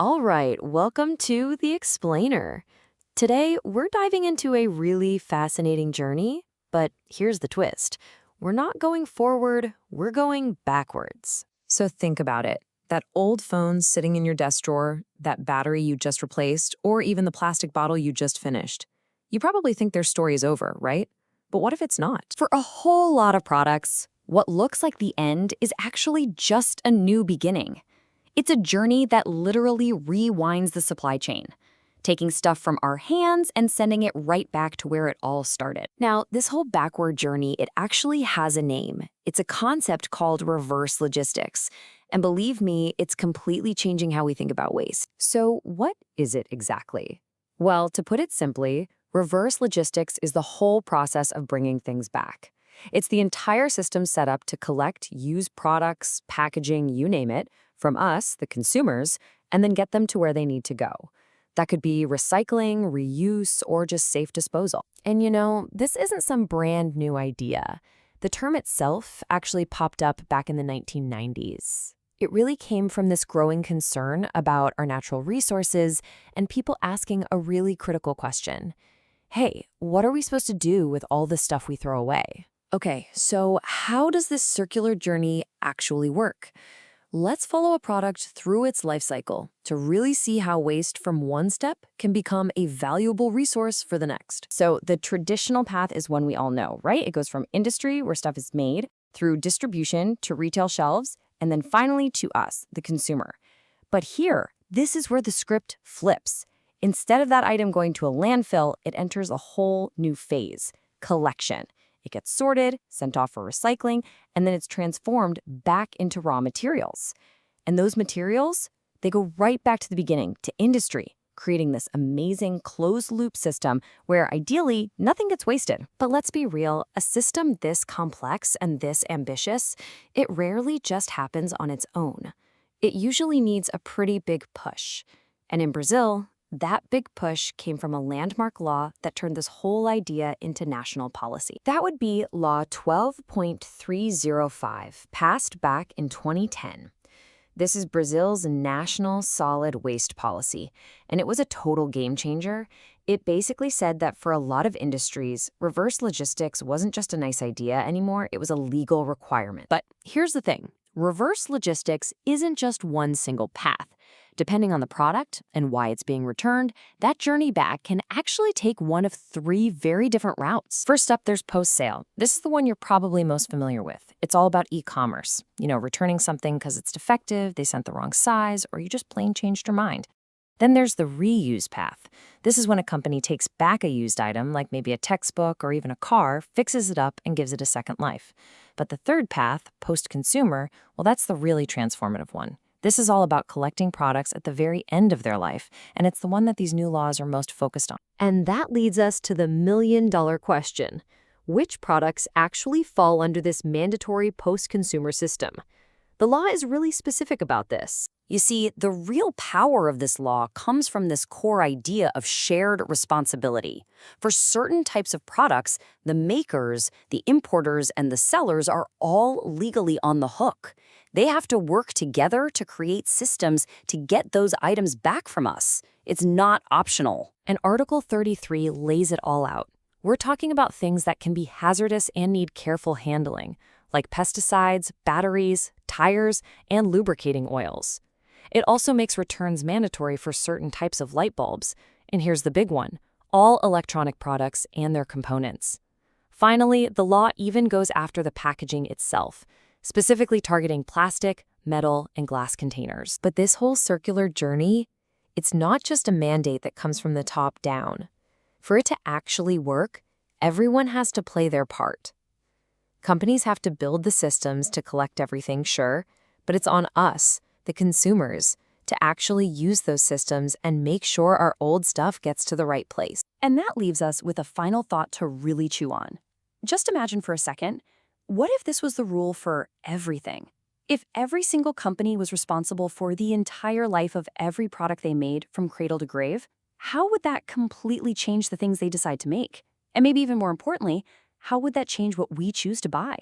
All right, welcome to The Explainer. Today, we're diving into a really fascinating journey, but here's the twist. We're not going forward, we're going backwards. So think about it. That old phone sitting in your desk drawer, that battery you just replaced, or even the plastic bottle you just finished. You probably think their story is over, right? But what if it's not? For a whole lot of products, what looks like the end is actually just a new beginning. It's a journey that literally rewinds the supply chain, taking stuff from our hands and sending it right back to where it all started. Now, this whole backward journey, it actually has a name. It's a concept called reverse logistics. And believe me, it's completely changing how we think about waste. So what is it exactly? Well, to put it simply, reverse logistics is the whole process of bringing things back. It's the entire system set up to collect used products, packaging, you name it, from us, the consumers, and then get them to where they need to go. That could be recycling, reuse, or just safe disposal. And you know, this isn't some brand new idea. The term itself actually popped up back in the 1990s. It really came from this growing concern about our natural resources and people asking a really critical question. Hey, what are we supposed to do with all this stuff we throw away? Okay, so how does this circular journey actually work? Let's follow a product through its life cycle to really see how waste from one step can become a valuable resource for the next. So the traditional path is one we all know, right? It goes from industry, where stuff is made, through distribution to retail shelves, and then finally to us, the consumer. But here, this is where the script flips. Instead of that item going to a landfill, it enters a whole new phase, collection. It gets sorted, sent off for recycling, and then it's transformed back into raw materials. And those materials, they go right back to the beginning, to industry, creating this amazing closed-loop system where ideally nothing gets wasted. But let's be real, a system this complex and this ambitious, it rarely just happens on its own. It usually needs a pretty big push. And in Brazil, that big push came from a landmark law that turned this whole idea into national policy. That would be Law 12.305, passed back in 2010. This is Brazil's national solid waste policy, and it was a total game changer. It basically said that for a lot of industries, reverse logistics wasn't just a nice idea anymore, it was a legal requirement. But here's the thing. Reverse logistics isn't just one single path. Depending on the product and why it's being returned, that journey back can actually take one of three very different routes. First up, there's post-sale. This is the one you're probably most familiar with. It's all about e-commerce. You know, returning something because it's defective, they sent the wrong size, or you just plain changed your mind. Then there's the reuse path. This is when a company takes back a used item, like maybe a textbook or even a car, fixes it up, and gives it a second life. But the third path, post-consumer, well, that's the really transformative one. This is all about collecting products at the very end of their life, and it's the one that these new laws are most focused on. And that leads us to the million-dollar question. Which products actually fall under this mandatory post-consumer system? The law is really specific about this. You see, the real power of this law comes from this core idea of shared responsibility. For certain types of products, the makers, the importers, and the sellers are all legally on the hook. They have to work together to create systems to get those items back from us. It's not optional. And Article 33 lays it all out. We're talking about things that can be hazardous and need careful handling, like pesticides, batteries, tires, and lubricating oils. It also makes returns mandatory for certain types of light bulbs. And here's the big one, all electronic products and their components. Finally, the law even goes after the packaging itself, specifically targeting plastic, metal, and glass containers. But this whole circular journey, it's not just a mandate that comes from the top down. For it to actually work, everyone has to play their part. Companies have to build the systems to collect everything, sure, but it's on us, the consumers, to actually use those systems and make sure our old stuff gets to the right place. And that leaves us with a final thought to really chew on. Just imagine for a second, what if this was the rule for everything? If every single company was responsible for the entire life of every product they made from cradle to grave, how would that completely change the things they decide to make? And maybe even more importantly, how would that change what we choose to buy?